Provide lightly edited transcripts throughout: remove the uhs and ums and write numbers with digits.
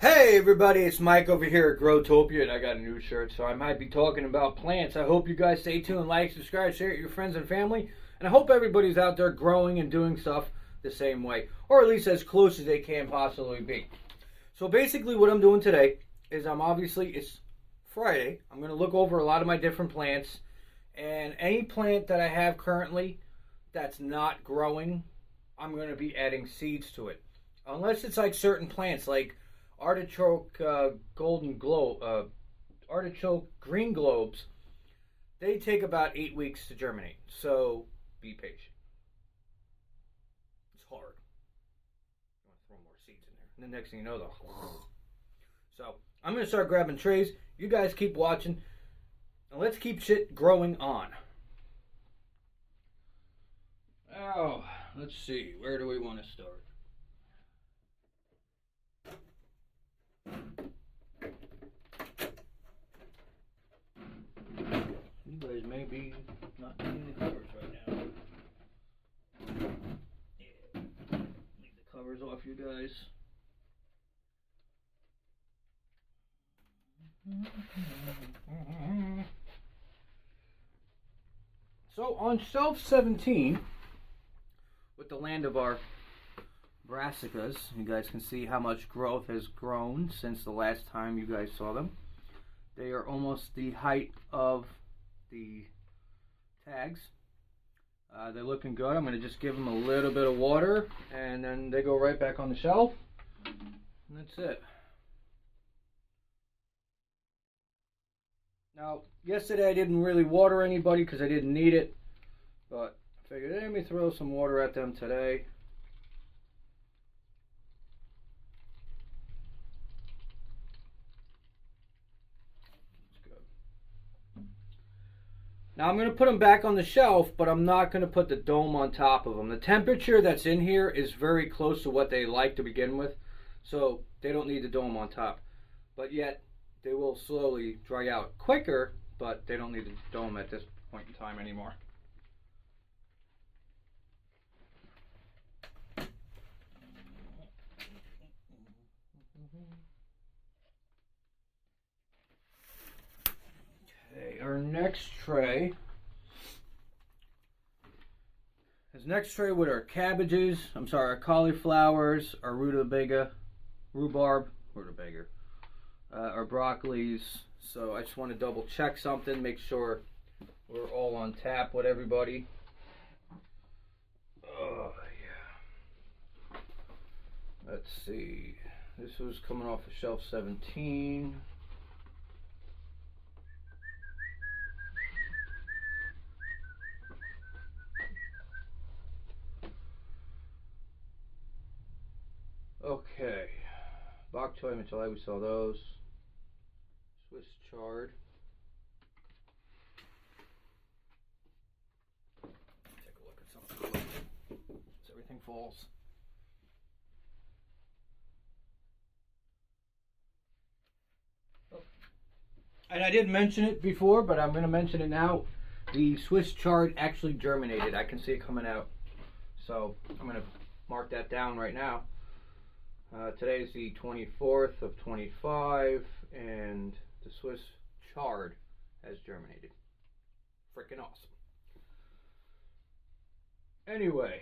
Hey everybody, it's Mike over here at Growtopia, and I got a new shirt, so I might be talking about plants. I hope you guys stay tuned, like, subscribe, share it with your friends and family, and I hope everybody's out there growing and doing stuff the same way, or at least as close as they can possibly be. So basically what I'm doing today is it's Friday. I'm going to look over a lot of my different plants, and any plant that I have currently that's not growing, I'm going to be adding seeds to it. Unless it's like certain plants, like artichoke artichoke green globes, they take about 8 weeks to germinate. So be patient. It's hard. I want to throw more seeds in there. And the next thing you know, though. So I'm going to start grabbing trays. You guys keep watching. And let's keep shit growing on. Oh, let's see. Where do we want to start? You guys may be not needing the covers right now. Yeah. Leave the covers off, you guys. So on shelf 17, with the land of our brassicas, you guys can see how much growth has grown since the last time you guys saw them. They are almost the height of the tags. They're looking good. I'm going to just give them a little bit of water, and then they go right back on the shelf, and that's it. Now, yesterday I didn't really water anybody because I didn't need it, but I figured, let me throw some water at them today. Now I'm going to put them back on the shelf, but I'm not going to put the dome on top of them. The temperature that's in here is very close to what they like to begin with, so they don't need the dome on top. But yet, they will slowly dry out quicker, but they don't need the dome at this point in time anymore. Okay, our next tray. This next tray with our cabbages, our cauliflowers, our rutabaga, our broccolis. So I just want to double check something, make sure we're all on tap with everybody. Oh yeah. Let's see. This was coming off of shelf 17. Okay, bok choy Michelai, we saw those. Swiss chard. Take a look at something so everything falls. Oh. And I didn't mention it before, but I'm going to mention it now. The Swiss chard actually germinated. I can see it coming out. So I'm going to mark that down right now. Today is the 24th of 25, and the Swiss chard has germinated. Freaking awesome. Anyway,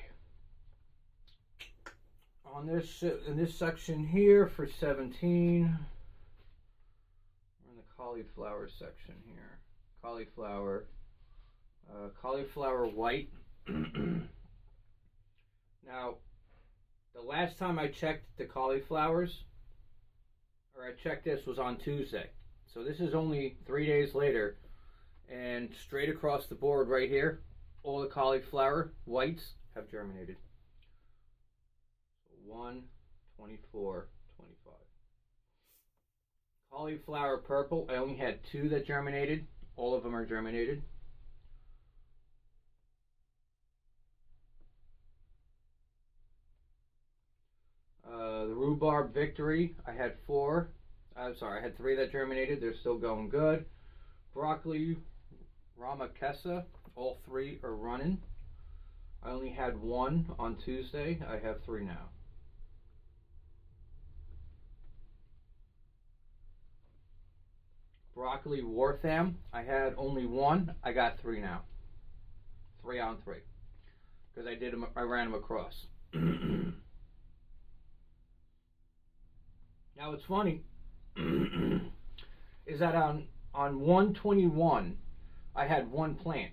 on this in this section here for 17, we're in the cauliflower section here. Cauliflower, cauliflower white. Now, the last time I checked the cauliflowers, or I checked this, was on Tuesday. So this is only 3 days later, and straight across the board right here, all the cauliflower whites have germinated. 1, 24, 25. Cauliflower purple, I only had 2 that germinated. All of them are germinated. The rhubarb victory, I had 4. I had 3 that germinated. They're still going good. Broccoli ramakesa, all 3 are running. I only had 1 on Tuesday. I have 3 now. broccoli Wartham. I had only one. I got three now. 3 on 3. Because I ran them across. Now what's funny is that on 121 I had one plant.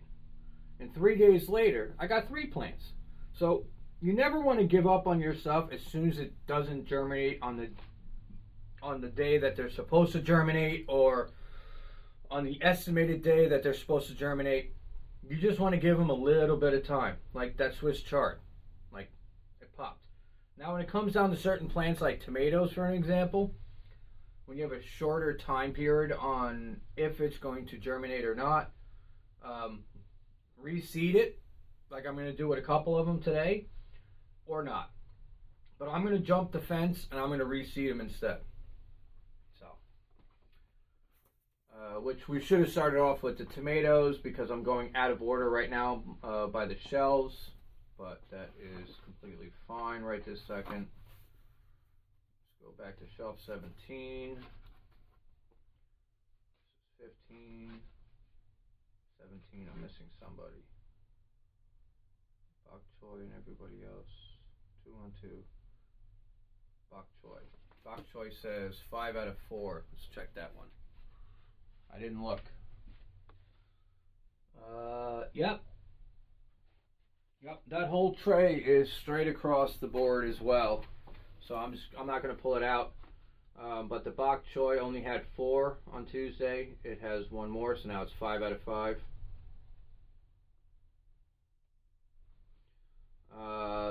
And 3 days later I got 3 plants. So you never want to give up on your stuff as soon as it doesn't germinate on the day that they're supposed to germinate, or on the estimated day that they're supposed to germinate. You just want to give them a little bit of time, like that Swiss chard. Like, it popped. Now when it comes down to certain plants like tomatoes, for an example, when you have a shorter time period on if it's going to germinate or not, reseed it, like I'm going to do with a couple of them today, or not. But I'm going to jump the fence and I'm going to reseed them instead. So, which we should have started off with the tomatoes, because I'm going out of order right now by the shelves, but that is completely fine right this second. Let's go back to shelf 17, 15, 17, I'm missing somebody. Bok Choy and everybody else. 2 on 2. Bok Choy. Bok Choy says 5 out of 4. Let's check that one. I didn't look. Yep. Yep, that whole tray is straight across the board as well. So I'm not going to pull it out. But the Bok Choy only had 4 on Tuesday. It has 1 more, so now it's 5 out of 5.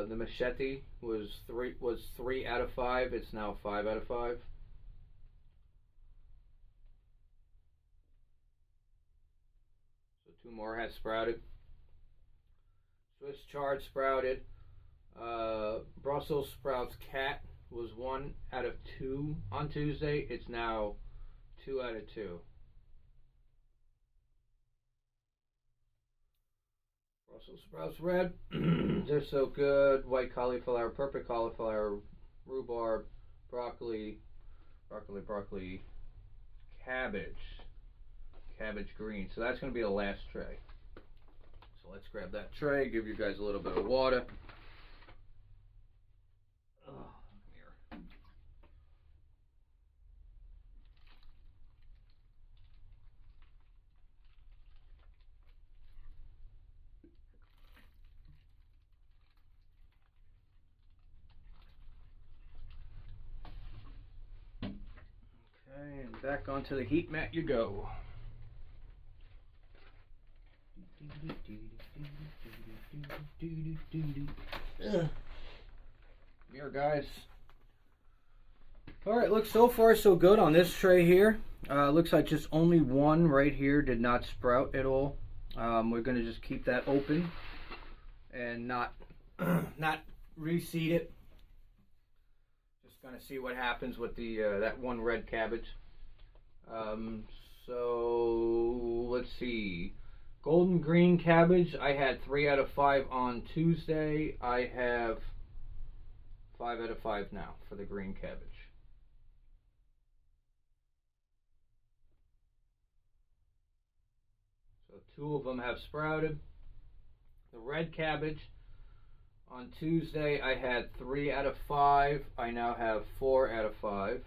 The Machete was 3 out of 5. It's now 5 out of 5. So 2 more has sprouted. Swiss chard sprouted. Brussels sprouts cat was 1 out of 2 on Tuesday. It's now 2 out of 2. Brussels sprouts red, they're so good. White cauliflower, purple cauliflower, rhubarb, broccoli, cabbage green. So that's going to be the last tray. So let's grab that tray, give you guys a little bit of water. And back onto the heat mat you go. Here, guys. Alright, looks so far so good on this tray here. Looks like just only one right here did not sprout at all. We're going to just keep that open and not reseed it. Going to see what happens with the that one red cabbage. So let's see. Golden green cabbage, I had 3 out of 5 on Tuesday. I have 5 out of 5 now for the green cabbage. So 2 of them have sprouted. The red cabbage, on Tuesday, I had 3 out of 5. I now have 4 out of 5.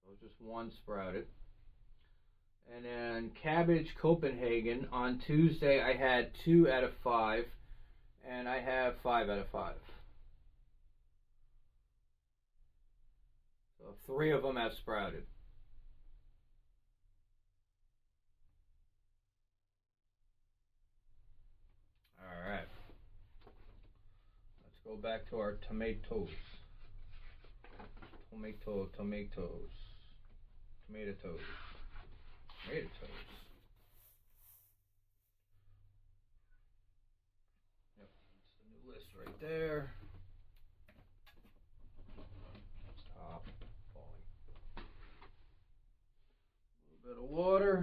So just 1 sprouted. And then cabbage Copenhagen, on Tuesday, I had 2 out of 5. And I have 5 out of 5. So 3 of them have sprouted. Alright, let's go back to our tomatoes. Tomatoes. Yep, that's the new list right there. Stop falling. A little bit of water.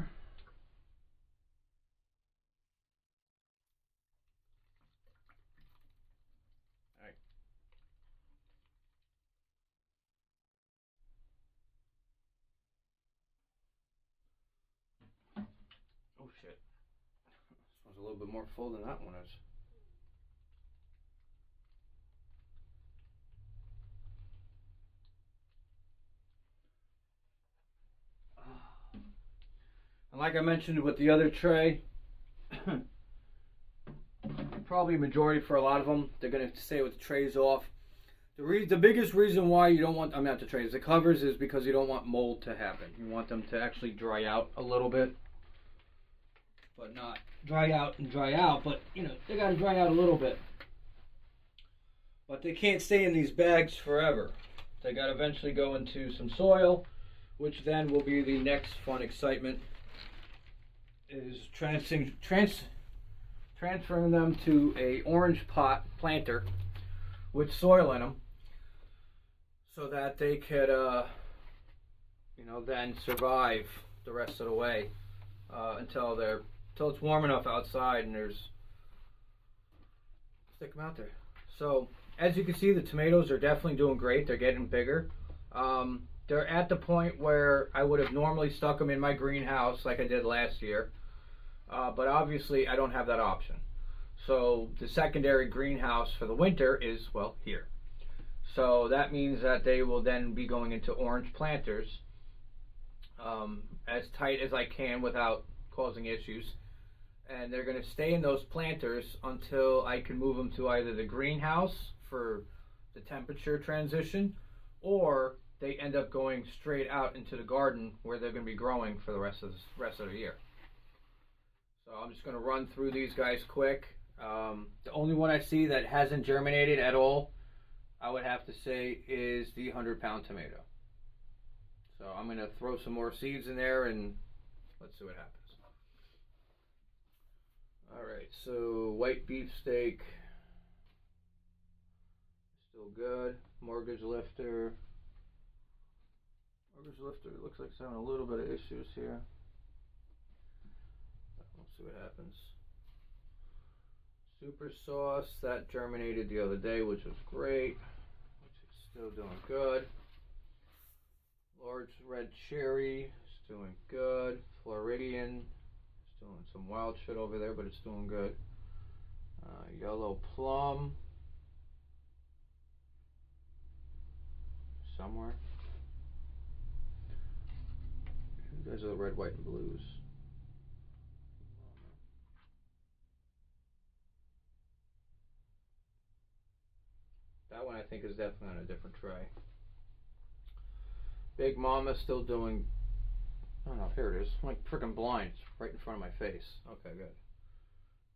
little bit more full than that one is. And like I mentioned with the other tray, probably majority for a lot of them, they're going to stay with the trays off. The biggest reason why you don't want, I'm not the trays, the covers, is because you don't want mold to happen. You want them to actually dry out a little bit. But not dry out, but you know, they got to dry out a little bit. But they can't stay in these bags forever. They got to eventually go into some soil, which then will be the next fun excitement, is transferring them to a orange pot planter with soil in them, so that they could, you know, then survive the rest of the way until it's warm enough outside and stick them out there. So as you can see, the tomatoes are definitely doing great. They're getting bigger. They're at the point where I would have normally stuck them in my greenhouse like I did last year, but obviously I don't have that option. So the secondary greenhouse for the winter is, well, here. So that means that they will then be going into orange planters as tight as I can without causing issues. And they're going to stay in those planters until I can move them to either the greenhouse for the temperature transition, or they end up going straight out into the garden where they're going to be growing for the rest of the year. So I'm just going to run through these guys quick. The only one I see that hasn't germinated at all, I would have to say, is the 100-pound tomato. So I'm going to throw some more seeds in there and let's see what happens. Alright, so white beefsteak, still good. Mortgage lifter looks like it's having a little bit of issues here. Let's see what happens. Super sauce, that germinated the other day, which was great, which is still doing good. Large red cherry is doing good. Floridian is doing some wild shit over there, but it's doing good. Yellow plum somewhere. Those are the red, white, and blues. That one I think is definitely on a different tray. Big Mama still doing, oh no, here it is. I'm like freaking blind. It's right in front of my face. Okay, good.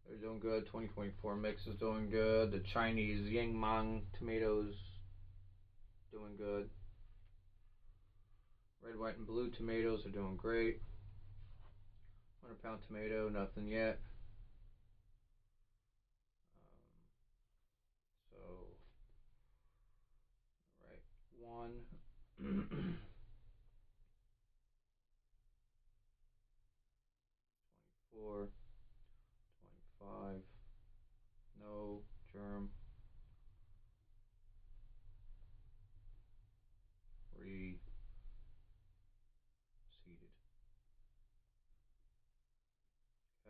They're doing good. 2024 mix is doing good. The Chinese Yingmang tomatoes doing good. Red, white, and blue tomatoes are doing great. 100-pound tomato, nothing yet. So, right, one. 24, 25, no germ. Reseeded.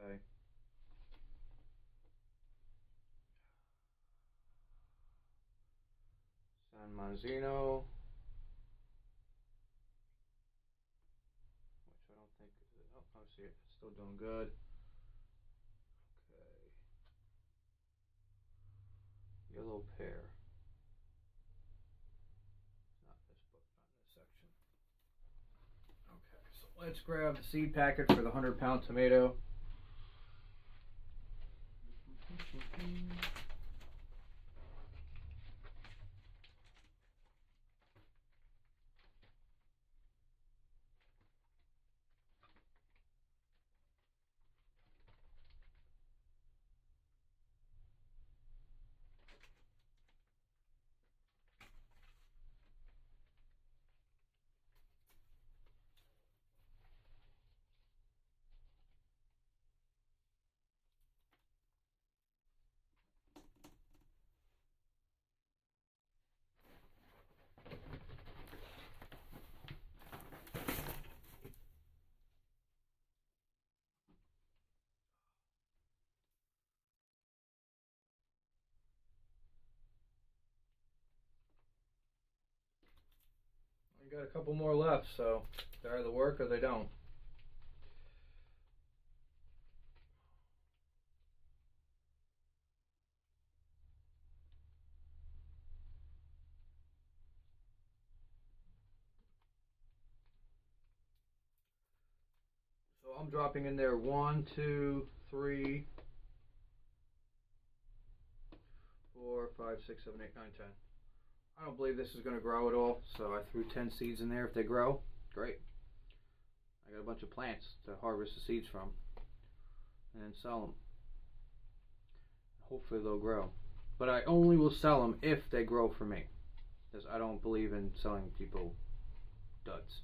Okay. San Manzino, which I don't think, oh, I see it, it's still doing good. Okay. Yellow pear. Not this book, not in this section. Okay, so let's grab the seed packet for the 100-pound tomato. I got a couple more left, so they either work or they don't. So I'm dropping in there 1, 2, 3, 4, 5, 6, 7, 8, 9, 10. I don't believe this is going to grow at all, so I threw 10 seeds in there. If they grow, great. I got a bunch of plants to harvest the seeds from and sell them. Hopefully they'll grow. But I only will sell them if they grow for me, because I don't believe in selling people duds.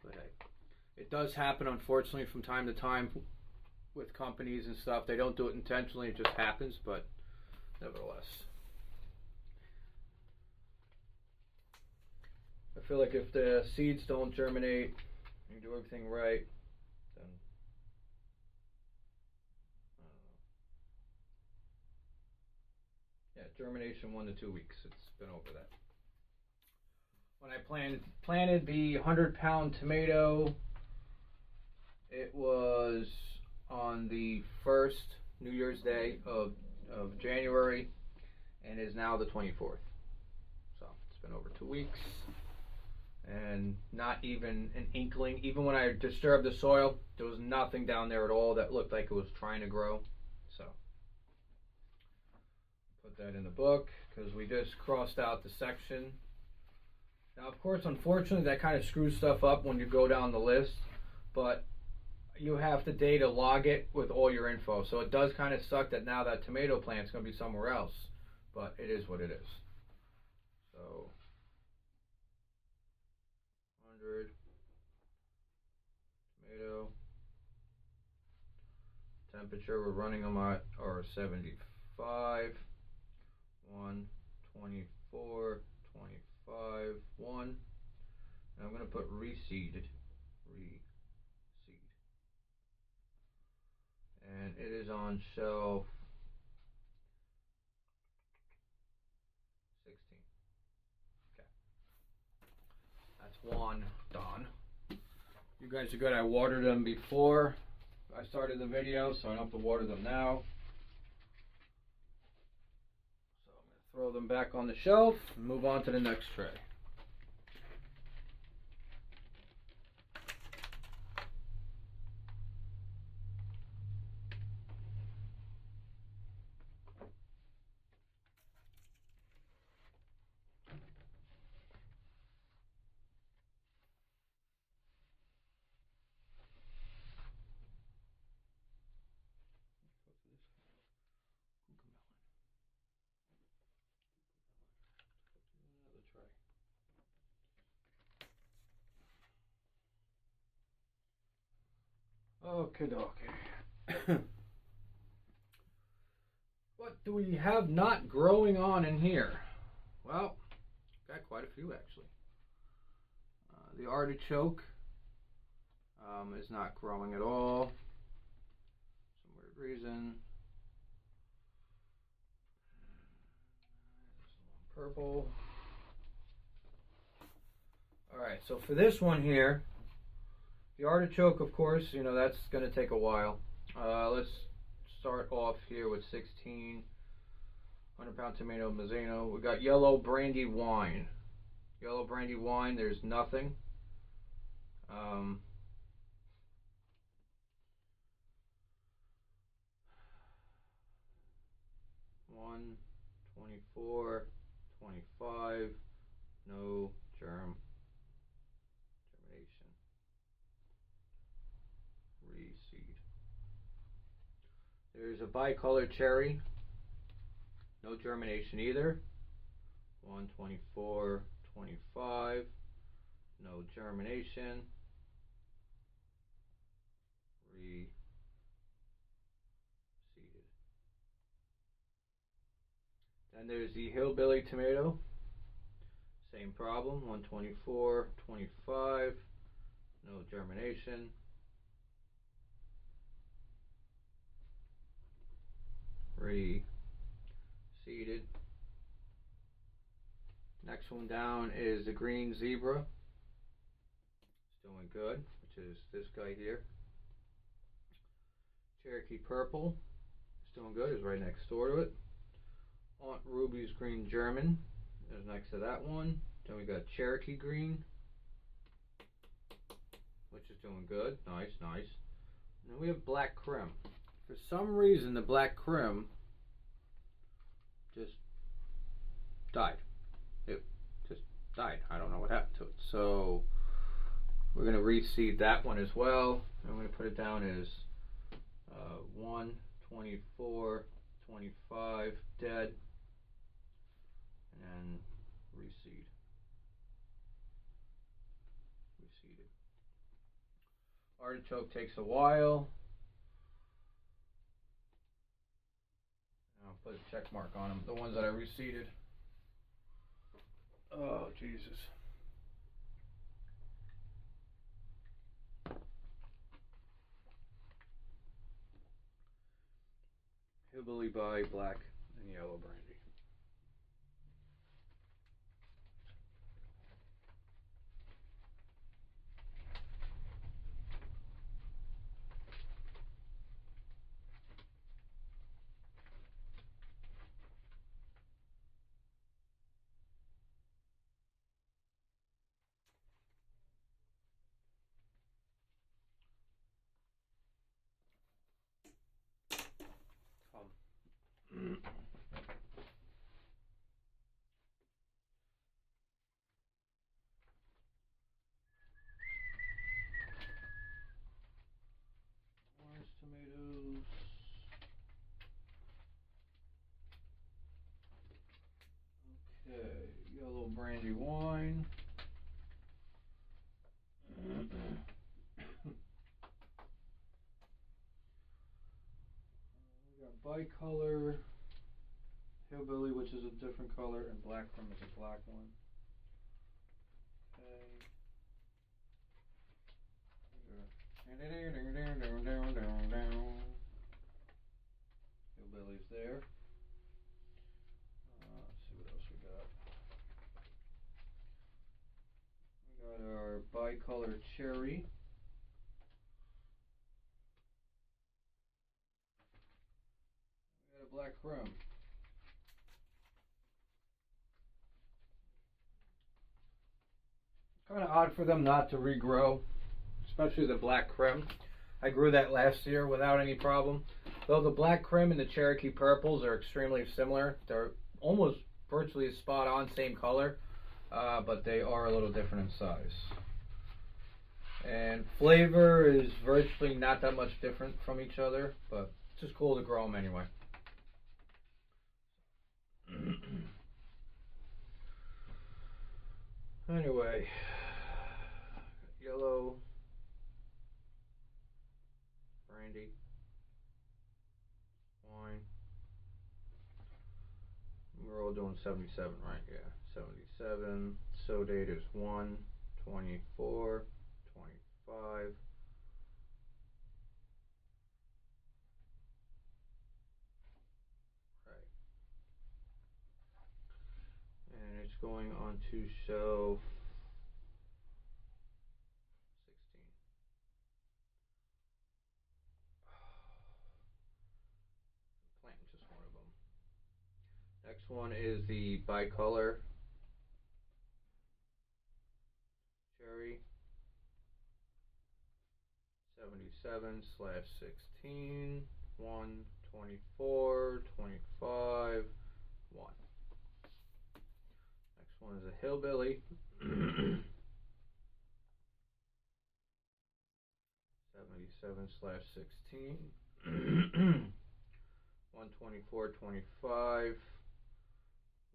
But hey, it does happen, unfortunately, from time to time with companies and stuff. They don't do it intentionally, it just happens, but nevertheless. I feel like if the seeds don't germinate, you do everything right, then I don't know. Yeah, germination 1 to 2 weeks. It's been over that. When I planted the 100-pound tomato, it was on the first New Year's Day of January, and is now the 24th. So it's been over 2 weeks. And not even an inkling. Even when I disturbed the soil, there was nothing down there at all that looked like it was trying to grow. So put that in the book, because we just crossed out the section. Now, of course, unfortunately, that kind of screws stuff up when you go down the list, but you have the data log it with all your info. So it does kind of suck that now that tomato plant's going to be somewhere else, but it is what it is. So 100 tomato temperature, we're running them at our 75, 1, 24, 25, 1, and I'm going to put reseeded, and it is on shelf 16. Okay, that's one done. You guys are good. I watered them before I started the video, so I don't have to water them now. So I'm going to throw them back on the shelf and move on to the next tray. Okay, okay. What do we have not growing on in here? Well, got quite a few actually. The artichoke is not growing at all. Some weird reason. Purple. Alright, so for this one here, the artichoke, of course, you know, that's going to take a while. Let's start off here with 16 100-pound tomato Mazzano. We got yellow brandy wine. Yellow brandy wine, there's nothing. 1, 24, 25, no germination. Reseed. There's a bicolor cherry, no germination either. 1, 24, 25, no germination. Reseeded. Then there's the hillbilly tomato. Same problem. 124, 25, no germination. Reseeded. Next one down is the green zebra. doing good, which is this guy here. Cherokee Purple is doing good, is right next door to it. Aunt Ruby's Green German is next to that one. Then we got Cherokee Green, which is doing good. Nice, nice. And then we have Black Crim. For some reason, the Black Crim just died. It just died. I don't know what happened to it. So we're going to reseed that one as well. I'm going to put it down as 1, 24, 25 dead, and then reseed. Reseeded. Artichoke takes a while. I'll put a check mark on them, the ones that I reseeded. Oh, Jesus. Hillbilly by Black and Yellow Brandy. Orange tomatoes. Okay, yellow brandy wine. We got bicolor, hillbilly, which is a different color, and black from is a black one. Okay. Hillbilly's there. Let's see what else we got. We got our bicolor cherry. We got a black crumb. Kind of odd for them not to regrow, especially the black creme. I grew that last year without any problem. Though the black creme and the Cherokee purples are extremely similar. They're almost virtually spot on, same color, but they are a little different in size. And flavor is virtually not that much different from each other, but it's just cool to grow them anyway. Anyway, yellow brandy wine. We're all doing 77, right? Yeah, 77. So date is 1, 24, 25. Right. And it's going on to shelf 16. Plant just one of them. Next one is the bicolor cherry. 77/16. 1, 24, 25, 1. Next one is a hillbilly. 77/16. 124, 25.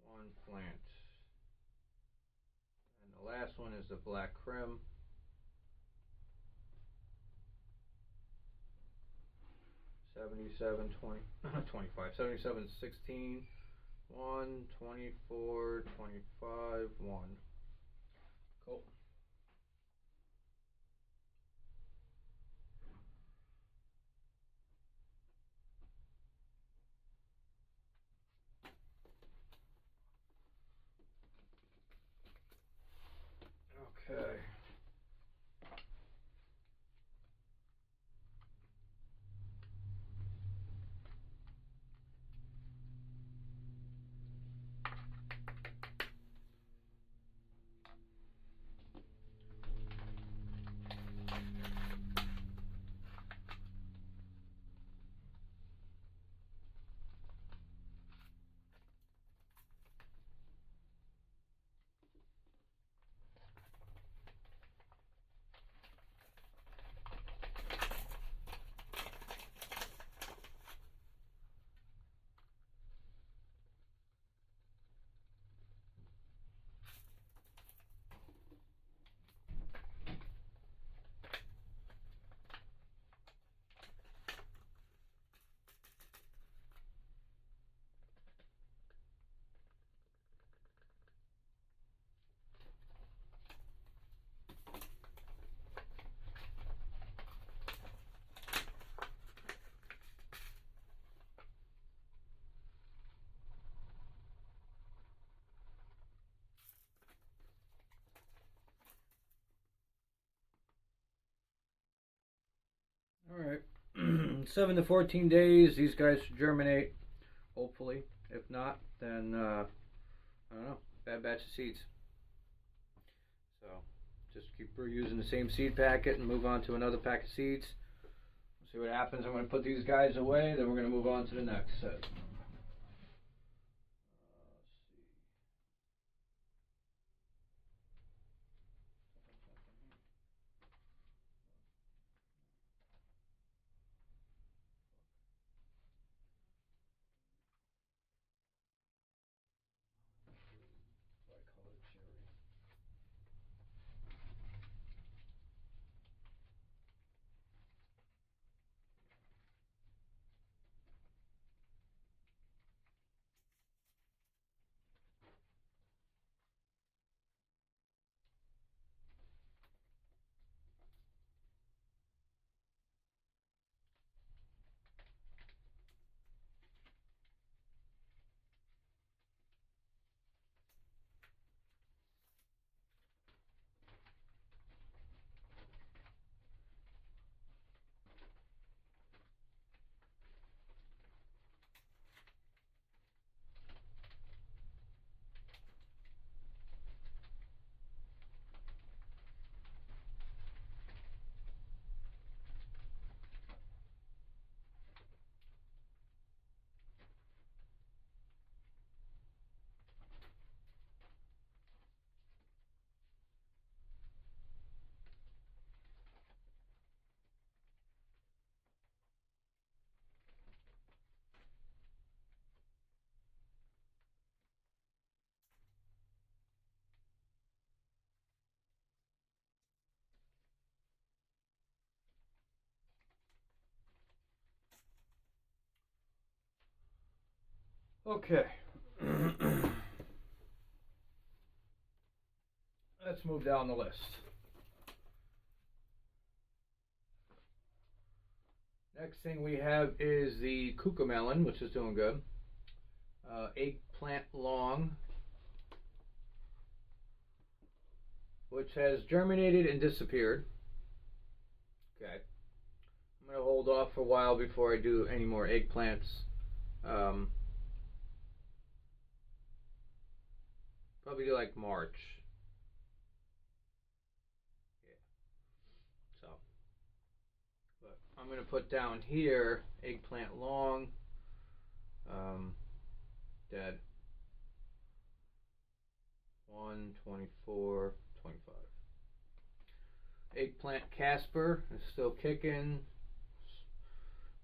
1 plant. And the last one is the black creme. 77, 20, 25, 77/16. 1, 24, 25, 1. Cool. Okay. All right, 7 to 14 days. These guys should germinate, hopefully. If not, then I don't know, bad batch of seeds. So just keep reusing the same seed packet and move on to another pack of seeds. See what happens. I'm going to put these guys away, then we're going to move on to the next set. Okay. Let's move down the list. Next thing we have is the cucamelon, which is doing good. Eggplant long, which has germinated and disappeared. Okay. I'm going to hold off for a while before I do any more eggplants. Probably do like March. Yeah. So, but I'm going to put down here eggplant long, dead. 1, 24, 25. Eggplant Casper is still kicking.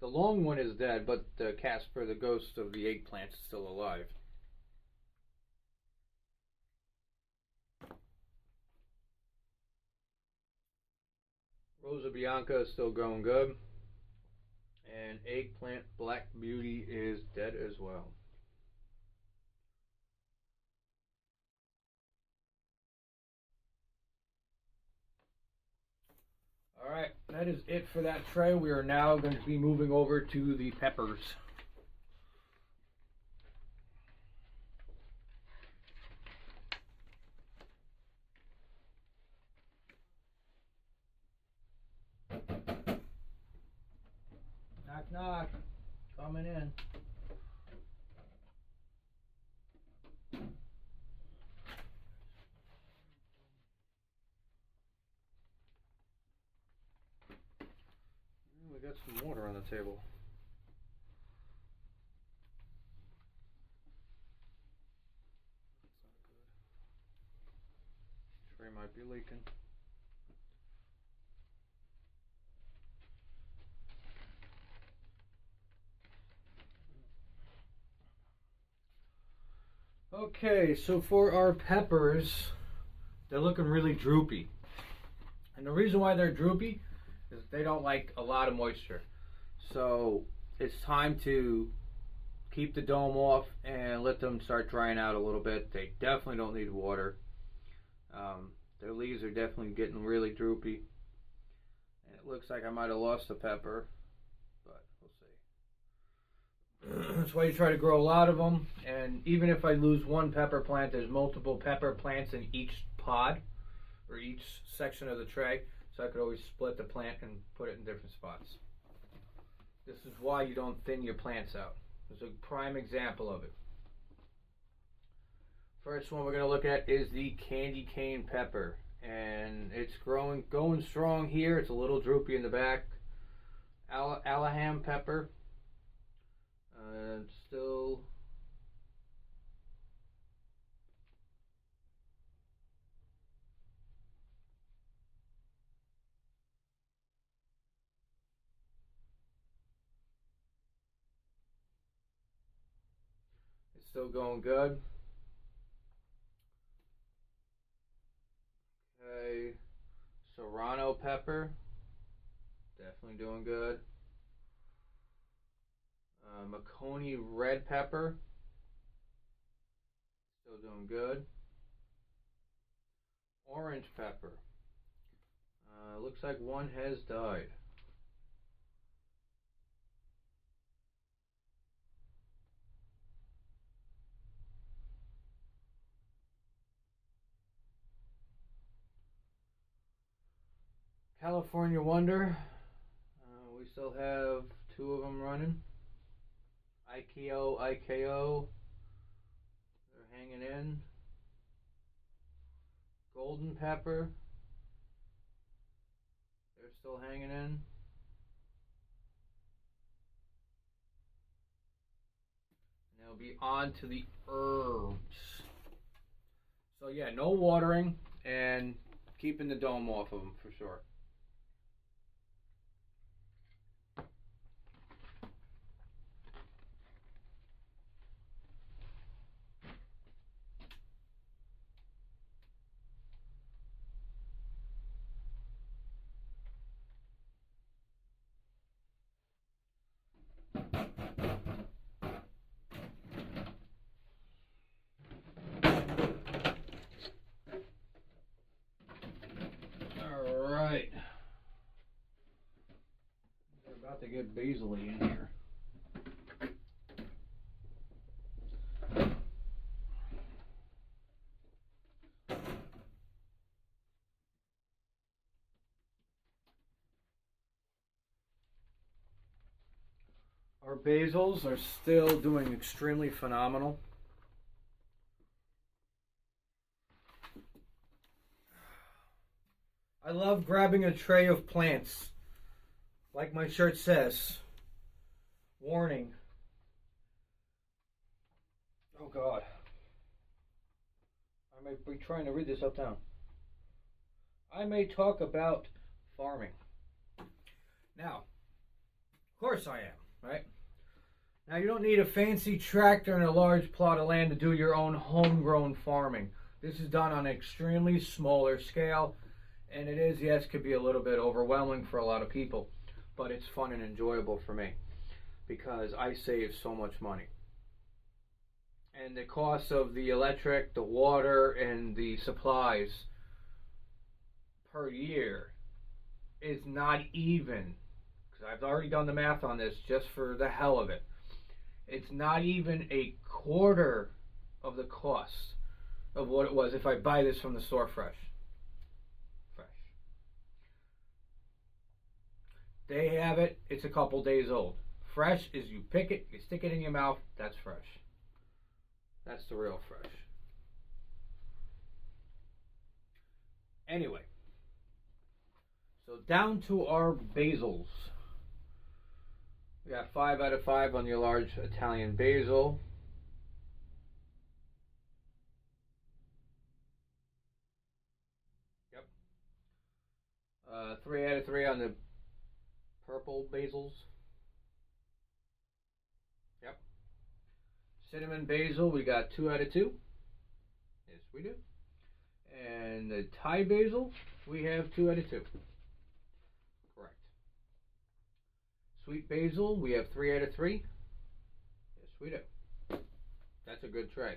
The long one is dead, but the Casper, the ghost of the eggplant, is still alive. Rosa Bianca is still going good. And Eggplant Black Beauty is dead as well. Alright, that is it for that tray. We are now going to be moving over to the peppers. Knock, knock. Coming in. We got some water on the table. Tray might be leaking. Okay, so for our peppers, they're looking really droopy. And the reason why they're droopy is they don't like a lot of moisture. So it's time to keep the dome off and let them start drying out a little bit. They definitely don't need water. Their leaves are definitely getting really droopy. And it looks like I might have lost a pepper, but we'll see. That's why you try to grow a lot of them. And even if I lose one pepper plant, there's multiple pepper plants in each pod or each section of the tray. So I could always split the plant and put it in different spots. This is why you don't thin your plants out. This is a prime example of it. First one we're going to look at is the candy cane pepper. And it's going strong here. It's a little droopy in the back. Alaham pepper. Still it's still going good. Okay, serrano pepper, definitely doing good. Maconi red pepper, still doing good. Orange pepper, looks like one has died. California Wonder, we still have two of them running. IKO, they're hanging in. Golden pepper, they're still hanging in. And they'll be on to the herbs. So yeah, no watering and keeping the dome off of them for sure. Alright. We're about to get basil in here. Our basils are still doing extremely phenomenal. I love grabbing a tray of plants. Like my shirt says, warning. Oh God. I may be trying to read this up down. I may talk about farming. Now, of course I am, right? Now you don't need a fancy tractor and a large plot of land to do your own homegrown farming. This is done on an extremely smaller scale, and it is, yes, could be a little bit overwhelming for a lot of people, but it's fun and enjoyable for me because I save so much money. And the cost of the electric, the water, and the supplies per year is not even, because I've already done the math on this just for the hell of it. It's not even a quarter of the cost of what it was if I buy this from the store fresh. They have it, it's a couple days old. Fresh is you pick it, you stick it in your mouth, that's fresh. That's the real fresh. Anyway, so down to our basils. We got 5 out of 5 on your large Italian basil. Yep. 3 out of 3 on the purple basils. Yep. Cinnamon basil, we got 2 out of 2. Yes, we do. And the Thai basil, we have 2 out of 2. Correct. Sweet basil, we have 3 out of 3. Yes, we do. That's a good tray.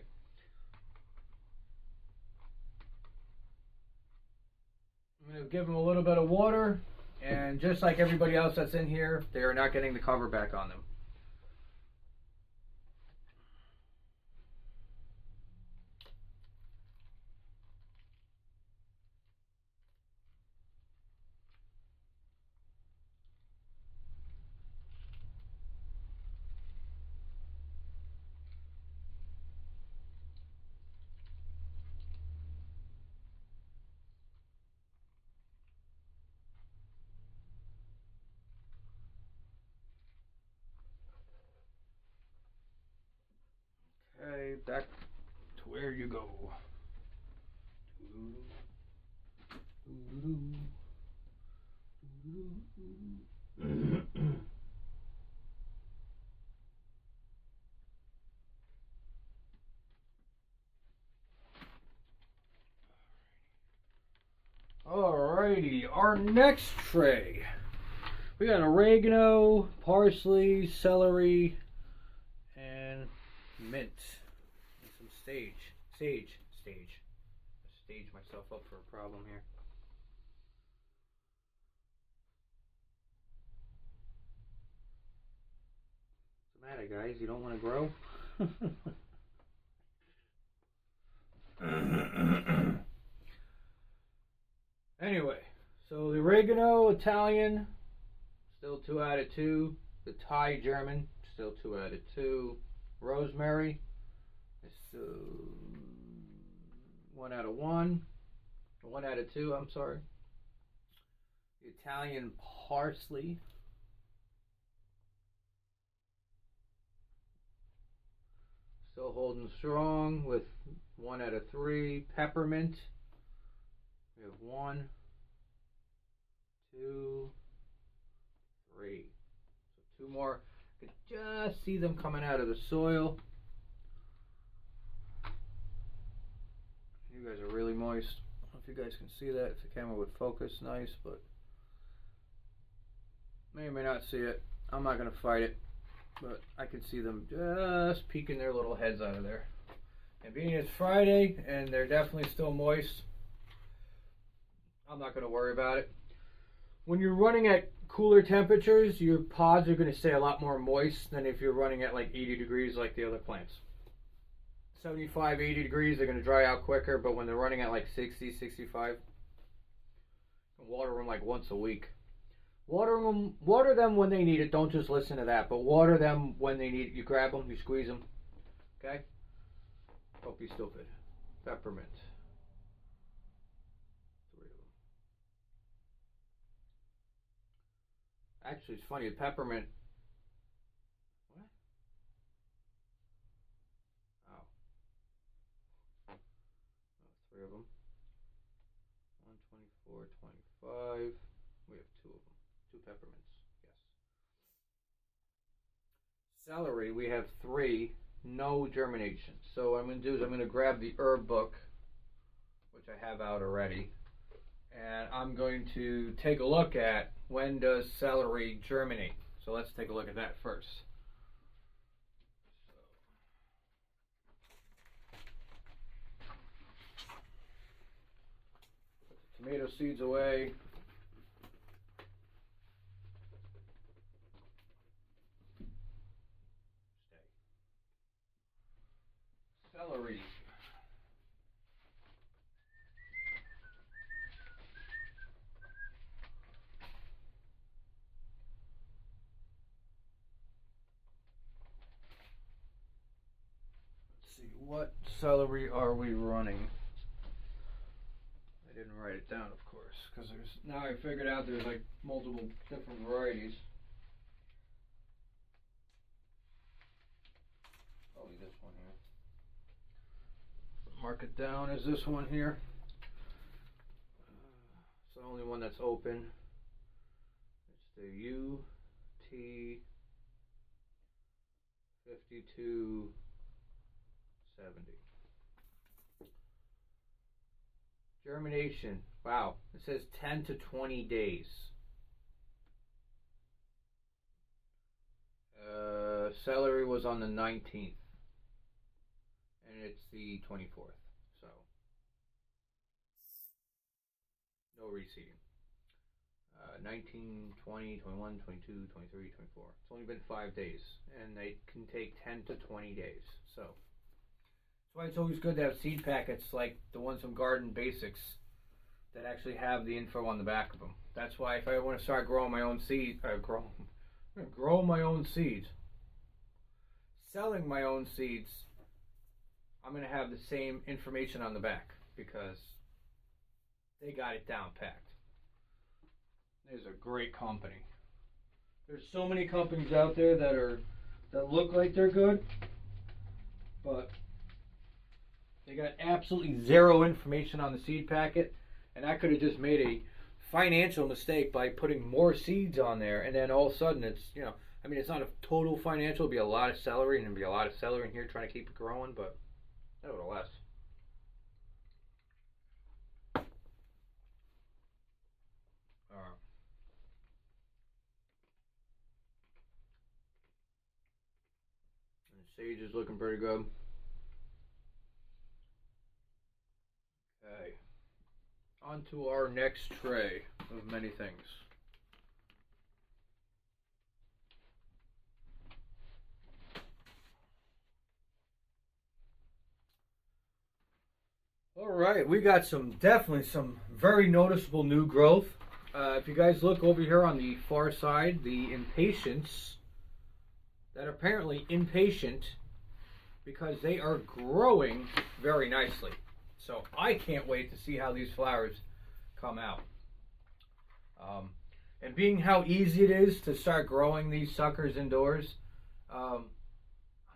I'm going to give them a little bit of water, and just like everybody else that's in here, they are not getting the cover back on them. Okay, back to where you go. Alrighty, our next tray. We got oregano, parsley, celery, and mint. And some sage. I stage myself up for a problem here. What's the matter, guys? You don't want to grow? Anyway, so the oregano, Italian, still 2 out of 2. The Thai German, still 2 out of 2. Rosemary, it's 1 out of 1. 1 out of 2, I'm sorry. The Italian parsley, still holding strong with 1 out of 3. Peppermint, we have 1, 2, 3. So 2 more. I can just see them coming out of the soil. You guys are really moist. I don't know if you guys can see that, if the camera would focus nice, but may or may not see it. I'm not going to fight it, but I can see them just peeking their little heads out of there. And being it's Friday and they're definitely still moist, I'm not going to worry about it. When you're running at cooler temperatures, your pods are going to stay a lot more moist than if you're running at like 80 degrees like the other plants. 75, 80 degrees, they're going to dry out quicker, but when they're running at like 60, 65, water them like once a week. Water them when they need it. Don't just listen to that, but water them when they need it. You grab them, you squeeze them. Okay? Don't be stupid. Peppermint. 3 of them. Actually, it's funny. The peppermint. What? Oh. 3 of them. 124, 25. We have 2 of them. 2 peppermints. Yes. Celery, we have 3. No germination. So what I'm going to do is I'm going to grab the herb book, which I have out already, and I'm going to take a look at when does celery germinate. So let's take a look at that first. Put the tomato seeds away. Celery. Let's see, what celery are we running? I didn't write it down, of course, because now I figured out there's like multiple different varieties. Probably this one here. Mark it down as this one here. It's the only one that's open. It's the UT 5270. Germination. Wow. It says 10 to 20 days. Celery was on the 19th. And it's the 24th. So, no reseeding. 19, 20, 21, 22, 23, 24. It's only been 5 days. And they can take 10 to 20 days. So, that's why it's always good to have seed packets like the ones from Garden Basics that actually have the info on the back of them. That's why if I want to start growing my own seeds, grow my own seeds, selling my own seeds, I'm going to have the same information on the back because they got it down packed. There's a great company. There's so many companies out there that look like they're good, but They got absolutely zero information on the seed packet, and I could have just made a financial mistake by putting more seeds on there, and then all of a sudden it's, you know, I mean, it's not a total financial. It'll be a lot of celery, and there'll be a lot of celery in here trying to keep it growing, but nevertheless. Sage is looking pretty good. Okay. On to our next tray of many things. Alright, we got definitely some very noticeable new growth. If you guys look over here on the far side, the impatiens that are apparently impatient because they are growing very nicely. So I can't wait to see how these flowers come out. And being how easy it is to start growing these suckers indoors, I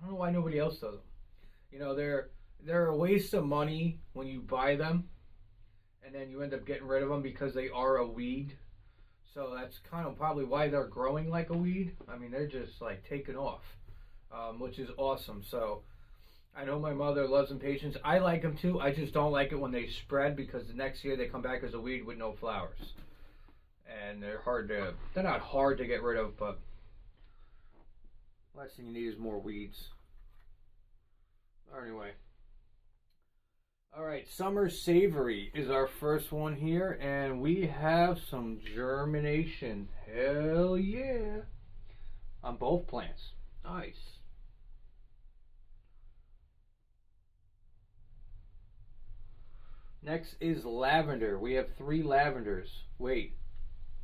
don't know why nobody else does them. You know, they're a waste of money when you buy them, and then you end up getting rid of them because they are a weed. So that's kind of probably why they're growing like a weed. I mean, they're just like taking off, which is awesome. So I know my mother loves impatiens. I like them too. I just don't like it when they spread, because the next year they come back as a weed with no flowers. And they're not hard to get rid of, but last thing you need is more weeds. Anyway. Alright, Summer Savory is our first one here, and we have some germination. Hell yeah! On both plants. Nice. Next is lavender. We have 3 lavenders. Wait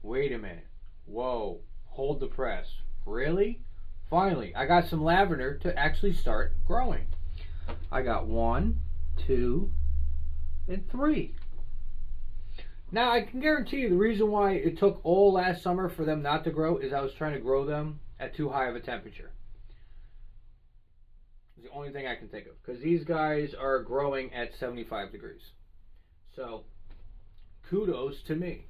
a minute. Whoa, hold the press. Really? Finally, I got some lavender to actually start growing. I got 1, 2, and 3. Now I can guarantee you the reason why it took all last summer for them not to grow is I was trying to grow them at too high of a temperature. It's the only thing I can think of, because these guys are growing at 75 degrees. So kudos to me.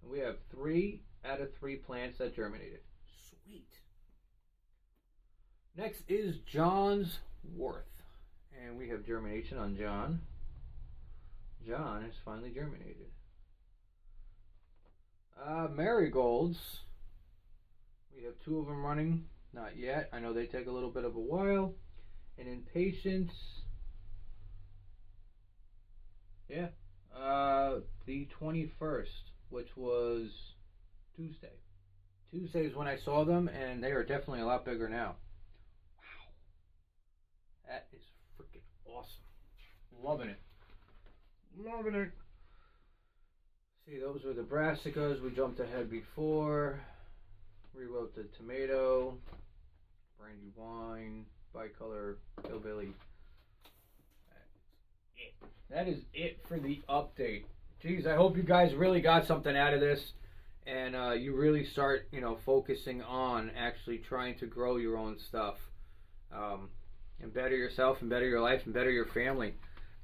We have 3 out of 3 plants that germinated. Sweet. Next is John's Worth. And we have germination on John. John has finally germinated. Marigolds. We have 2 of them running. Not yet. I know they take a little bit of a while. And impatiens. Yeah. The 21st, which was Tuesday. Tuesday is when I saw them, and they are definitely a lot bigger now. Wow. That is freaking awesome. Loving it. Loving it. See, those were the brassicas. We jumped ahead before. Rewrote the tomato. Brandy wine. Bicolor hillbilly. That is it for the update. Geez, I hope you guys really got something out of this, and you really start, you know, focusing on actually trying to grow your own stuff, and better yourself, and better your life, and better your family.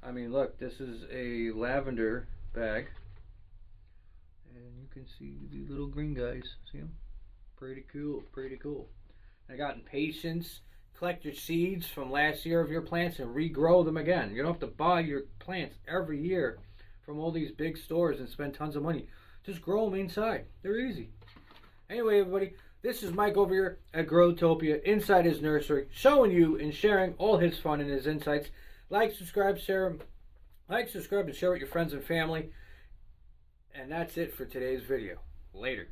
I mean, look, this is a lavender bag, and you can see the little green guys. See them? Pretty cool, pretty cool. I got impatiens. Collect your seeds from last year of your plants and regrow them again. You don't have to buy your plants every year from all these big stores and spend tons of money. Just grow them inside. They're easy. Anyway, everybody, this is Mike over here at Growtopia, inside his nursery, showing you and sharing all his fun and his insights. Like, subscribe, share, and share with your friends and family. And that's it for today's video. Later.